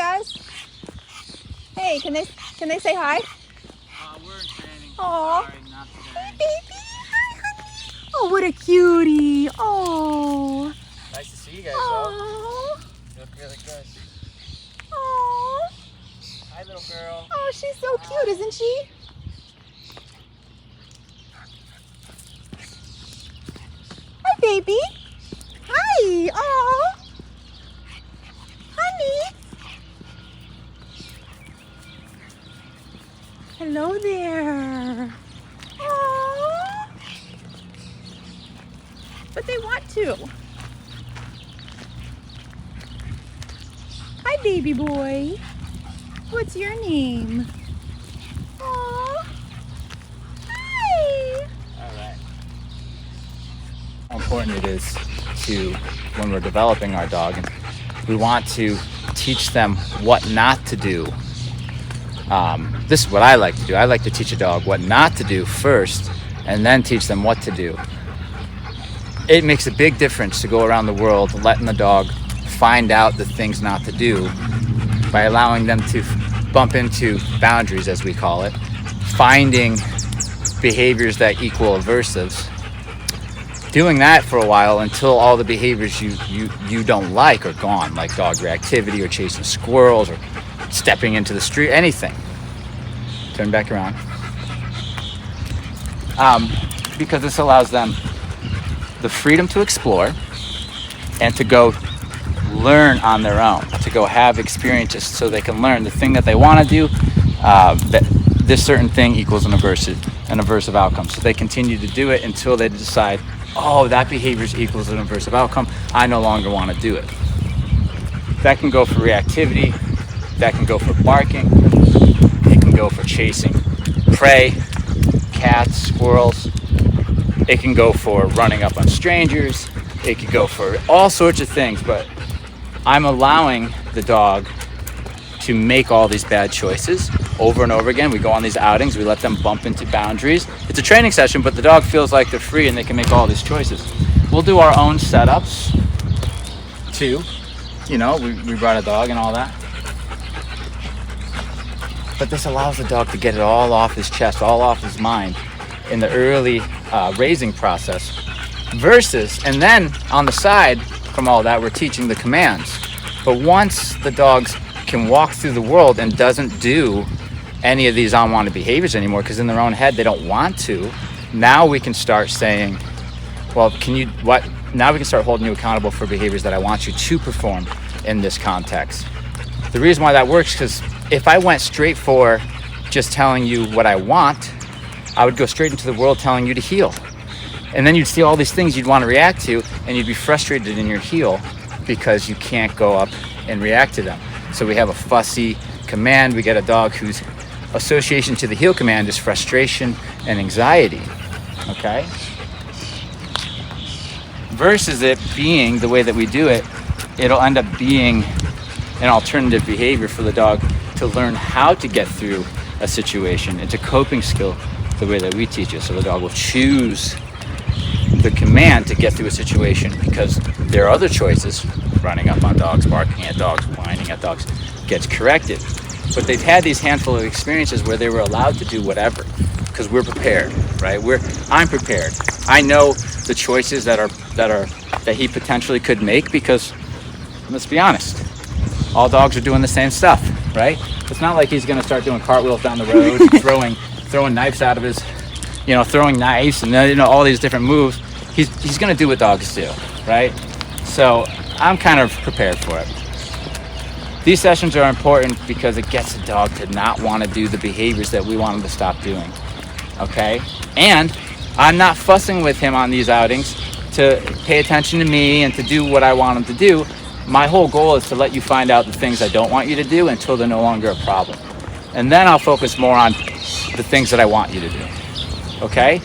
guys? Hey, can they say hi? We're in training. Aw. Sorry, not Hey, today. baby. Hi, honey. Oh, what a cutie. Oh. Nice to see you guys, Oh. You look really good. Oh. Hi, little girl. Oh, she's so cute, isn't she? Hi, baby. Hi. Oh. Honey. Hello there. Aww. But they want to. Hi, baby boy. What's your name? Aww. Hi. All right. How important it is to, when we're developing our dog, and we want to teach them what not to do. This is what I like to do. I like to teach a dog what not to do first, and then teach them what to do. It makes a big difference to go around the world letting the dog find out the things not to do by allowing them to bump into boundaries, as we call it, finding behaviors that equal aversives, doing that for a while until all the behaviors you don't like are gone, like dog reactivity or chasing squirrels or stepping into the street, anything. Turn back around. Because this allows them the freedom to explore and to go learn on their own, to go have experiences so they can learn the thing that they want to do, that this certain thing equals an aversive outcome. So they continue to do it until they decide, oh, that behavior equals an aversive outcome. I no longer want to do it. That can go for reactivity. That can go for barking. It can go for chasing prey, cats, squirrels. It can go for running up on strangers. It can go for all sorts of things, but I'm allowing the dog to make all these bad choices over and over again. We go on these outings, we let them bump into boundaries. It's a training session, but the dog feels like they're free and they can make all these choices. We'll do our own setups too. You know, we brought a dog and all that. But this allows the dog to get it all off his chest, all off his mind in the early raising process. Versus, and then on the side from all that, we're teaching the commands. But once the dogs can walk through the world and doesn't do any of these unwanted behaviors anymore, because in their own head they don't want to, now we can start saying, well, now we can start holding you accountable for behaviors that I want you to perform in this context. The reason why that works, because if I went straight for just telling you what I want, I would go straight into the world telling you to heel. And then you'd see all these things you'd want to react to, and you'd be frustrated in your heel because you can't go up and react to them. So we have a fussy command. We get a dog whose association to the heel command is frustration and anxiety, okay? Versus it being the way that we do it, it'll end up being an alternative behavior for the dog to learn how to get through a situation. It's a coping skill the way that we teach it. So the dog will choose the command to get through a situation because there are other choices, running up on dogs, barking at dogs, whining at dogs, gets corrected. But they've had these handful of experiences where they were allowed to do whatever because we're prepared, right? I'm prepared. I know the choices that he potentially could make because, let's be honest, all dogs are doing the same stuff, right? It's not like he's going to start doing cartwheels down the road, throwing knives out of his, throwing knives and all these different moves. He's going to do what dogs do, right? So I'm kind of prepared for it. These sessions are important because it gets the dog to not want to do the behaviors that we want him to stop doing, okay? And I'm not fussing with him on these outings to pay attention to me and to do what I want him to do. My whole goal is to let you find out the things I don't want you to do until they're no longer a problem. And then I'll focus more on the things that I want you to do, okay?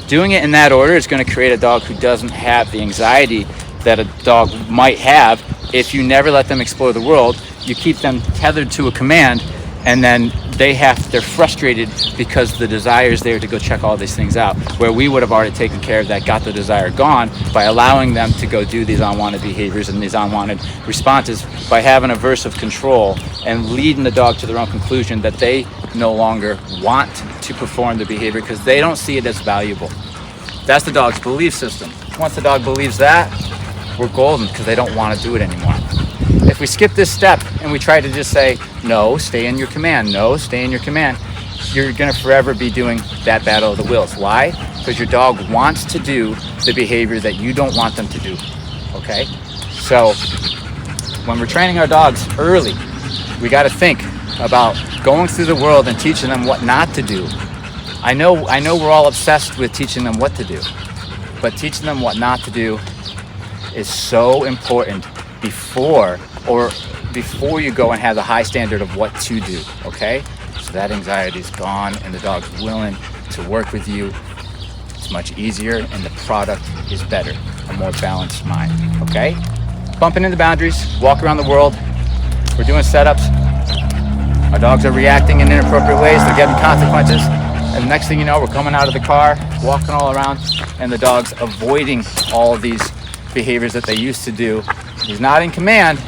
Doing it in that order is going to create a dog who doesn't have the anxiety that a dog might have if you never let them explore the world. You keep them tethered to a command, and then they're frustrated because the desire is there to go check all these things out, where we would have already taken care of that, got the desire gone by allowing them to go do these unwanted behaviors and these unwanted responses, by having aversive control and leading the dog to their own conclusion that they no longer want to perform the behavior because they don't see it as valuable. That's the dog's belief system. Once the dog believes that, we're golden because they don't want to do it anymore. If we skip this step and we try to just say, no, stay in your command, no, stay in your command, you're going to forever be doing that battle of the wills. Why? Because your dog wants to do the behavior that you don't want them to do, okay? So when we're training our dogs early, we got to think about going through the world and teaching them what not to do. I know we're all obsessed with teaching them what to do, but teaching them what not to do is so important before you go and have the high standard of what to do, okay? So that anxiety is gone and the dog's willing to work with you. It's much easier and the product is better, a more balanced mind, okay? Bumping into boundaries, walk around the world. We're doing setups. Our dogs are reacting in inappropriate ways. They're getting consequences. And the next thing you know, we're coming out of the car, walking all around, and the dog's avoiding all of these behaviors that they used to do. He's not in command,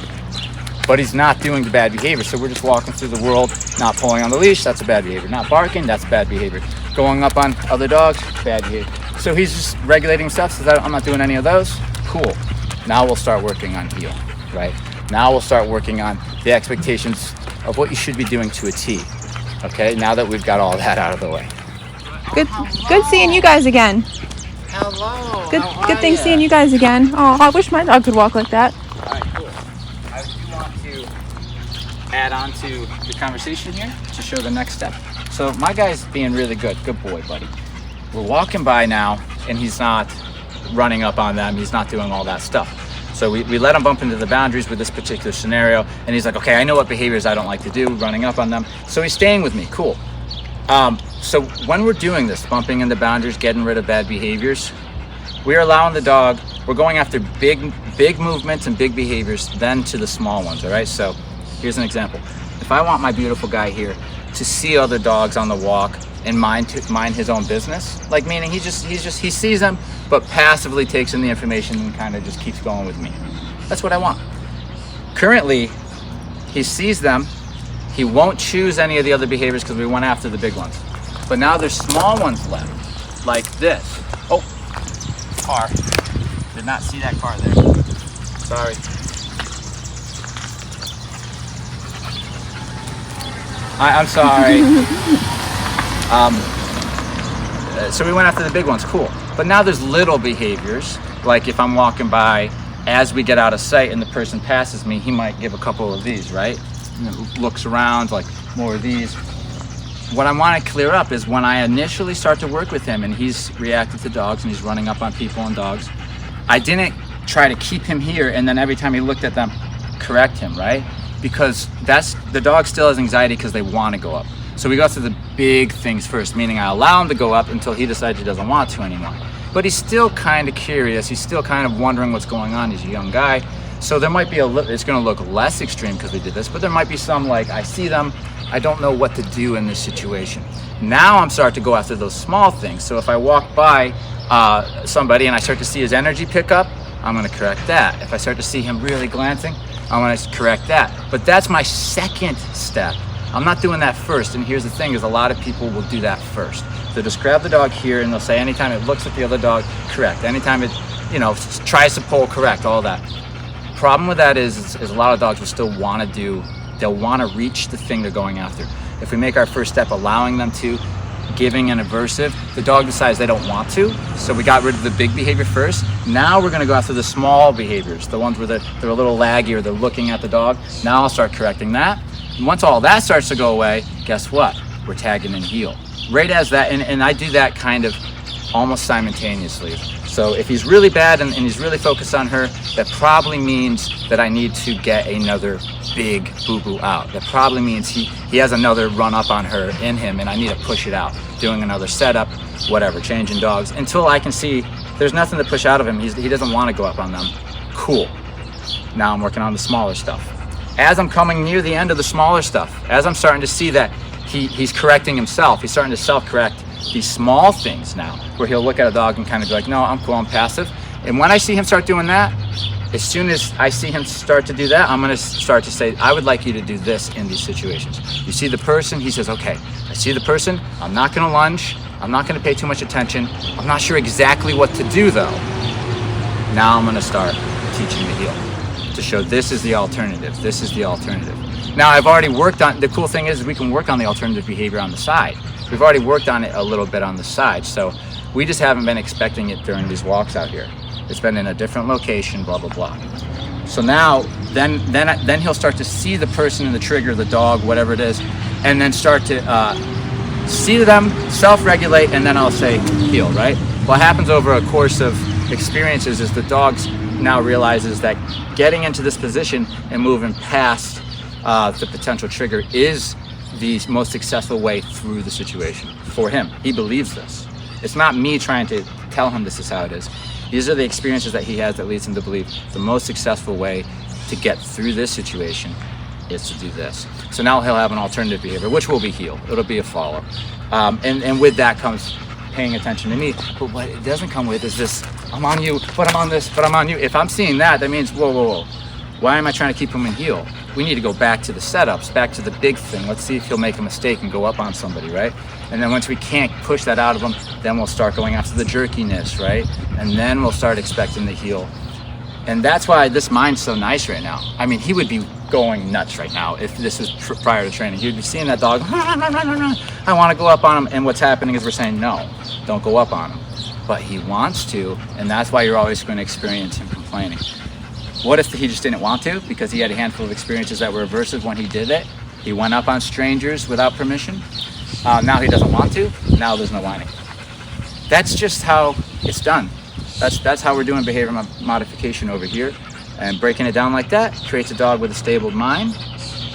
but he's not doing the bad behavior. So we're just walking through the world, not pulling on the leash, that's a bad behavior. Not barking, that's bad behavior. Going up on other dogs, bad behavior. So he's just regulating himself, says, I'm not doing any of those. Cool. Now we'll start working on heel, right? Now we'll start working on the expectations of what you should be doing to a T. Okay, now that we've got all that out of the way. Good seeing you guys again. Hello. Good thing seeing you guys again. Oh, I wish my dog could walk like that. All right, cool. I do want to add on to the conversation here to show the next step. So my guy's being really good. Good boy, buddy. We're walking by now, and he's not running up on them. He's not doing all that stuff. So we let him bump into the boundaries with this particular scenario, and he's like, okay, I know what behaviors I don't like to do, running up on them. So he's staying with me. Cool. So when we're doing this, bumping into boundaries, getting rid of bad behaviors, we're allowing the dog, we're going after big movements and big behaviors, then to the small ones, all right? So here's an example. If I want my beautiful guy here to see other dogs on the walk and mind his own business, like meaning he sees them, but passively takes in the information and kind of just keeps going with me. That's what I want. Currently, he sees them. He won't choose any of the other behaviors because we went after the big ones. But now there's small ones left, like this. Oh, car. Did not see that car there. Sorry. I'm sorry. So we went after the big ones, cool. But now there's little behaviors, like if I'm walking by, as we get out of sight and the person passes me, he might give a couple of these, right? Looks around, like more of these. What I want to clear up is when I initially start to work with him and he's reacted to dogs and he's running up on people and dogs, I didn't try to keep him here and then every time he looked at them, correct him, right? Because the dog still has anxiety because they want to go up. So we go through the big things first, meaning I allow him to go up until he decides he doesn't want to anymore. But he's still kind of curious. He's still kind of wondering what's going on. He's a young guy. So there might be it's going to look less extreme because we did this, but there might be some like, I see them, I don't know what to do in this situation. Now I'm starting to go after those small things. So if I walk by somebody and I start to see his energy pick up, I'm going to correct that. If I start to see him really glancing, I'm going to correct that. But that's my second step. I'm not doing that first. And here's the thing is a lot of people will do that first. They'll just grab the dog here and they'll say anytime it looks at the other dog, correct. Anytime it, tries to pull, correct, all that. Problem with that is a lot of dogs will still want to do, they'll want to reach the thing they're going after. If we make our first step allowing them to, giving and aversive, the dog decides they don't want to. So we got rid of the big behavior first. Now we're going to go after the small behaviors, the ones where they're a little laggy or they're looking at the dog. Now I'll start correcting that. And once all that starts to go away, guess what? We're tagging in heel. Right as that, and I do that kind of almost simultaneously. So if he's really bad and he's really focused on her, that probably means that I need to get another big boo-boo out. That probably means he has another run up on her in him and I need to push it out. Doing another setup, whatever, changing dogs, until I can see there's nothing to push out of him. He doesn't want to go up on them. Cool. Now I'm working on the smaller stuff. As I'm coming near the end of the smaller stuff, as I'm starting to see that he's correcting himself, he's starting to self-correct these small things now, where he'll look at a dog and kind of be like, no, I'm cool, I'm passive. And when I see him start doing that, as soon as I see him start to do that, I'm going to start to say, I would like you to do this in these situations. You see the person, he says, okay, I see the person, I'm not going to lunge, I'm not going to pay too much attention, I'm not sure exactly what to do though. Now I'm going to start teaching the heel to show this is the alternative, this is the alternative. Now I've already worked on, the cool thing is we can work on the alternative behavior on the side. We've already worked on it a little bit on the side, so we just haven't been expecting it during these walks out here. It's been in a different location, blah, blah, blah. So now, then he'll start to see the person and the trigger, the dog, whatever it is, and then start to see them, self-regulate, and then I'll say heel, right? What happens over a course of experiences is the dog now realizes that getting into this position and moving past the potential trigger is the most successful way through the situation for him. He believes this. It's not me trying to tell him this is how it is. These are the experiences that he has that leads him to believe the most successful way to get through this situation is to do this. So now he'll have an alternative behavior, which will be heel. It'll be a follow. And with that comes paying attention to me. But what it doesn't come with is this, I'm on you, but I'm on this, but I'm on you. If I'm seeing that, that means, whoa, whoa, whoa. Why am I trying to keep him in heel? We need to go back to the setups, back to the big thing. Let's see if he'll make a mistake and go up on somebody, right? And then once we can't push that out of him, then we'll start going after the jerkiness, right? And then we'll start expecting the heel. And that's why this mind's so nice right now. I mean, he would be going nuts right now if this was prior to training. He would be seeing that dog, I want to go up on him. And what's happening is we're saying, no, don't go up on him. But he wants to, and that's why you're always going to experience him complaining. What if he just didn't want to because he had a handful of experiences that were aversive when he did it? He went up on strangers without permission. Now he doesn't want to. Now there's no whining. That's just how it's done. That's how we're doing behavior modification over here. And breaking it down like that creates a dog with a stable mind,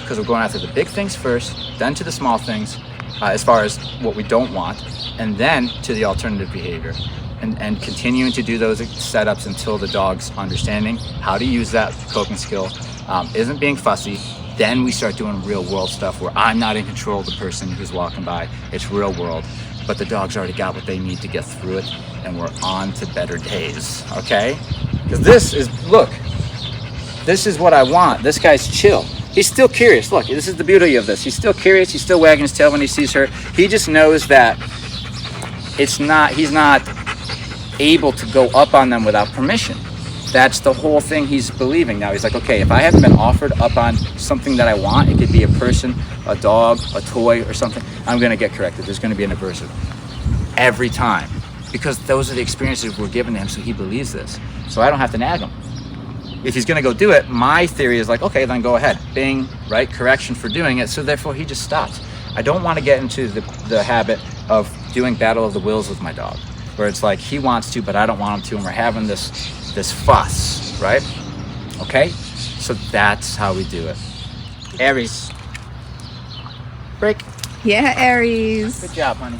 because we're going after the big things first, then to the small things, as far as what we don't want, and then to the alternative behavior. And continuing to do those setups until the dog's understanding how to use that coping skill, isn't being fussy. Then we start doing real world stuff where I'm not in control of the person who's walking by. It's real world, but the dog's already got what they need to get through it, and we're on to better days, okay? Because this is what I want. This guy's chill. He's still curious. Look, this is the beauty of this. He's still curious. He's still wagging his tail when he sees her. He just knows that he's not able to go up on them without permission. That's the whole thing he's believing now. He's like, okay, if I haven't been offered up on something that I want, it could be a person, a dog, a toy, or something, I'm going to get corrected. There's going to be an aversive every time, because those are the experiences we're giving to him, so he believes this. So I don't have to nag him. If he's going to go do it, my theory is like, okay, then go ahead. Bing, right? Correction for doing it. So therefore, he just stops. I don't want to get into the habit of doing battle of the wills with my dog, where it's like he wants to, but I don't want him to, and we're having this fuss, right? Okay? So that's how we do it. Aries. Break. Yeah, Aries. Good job, honey.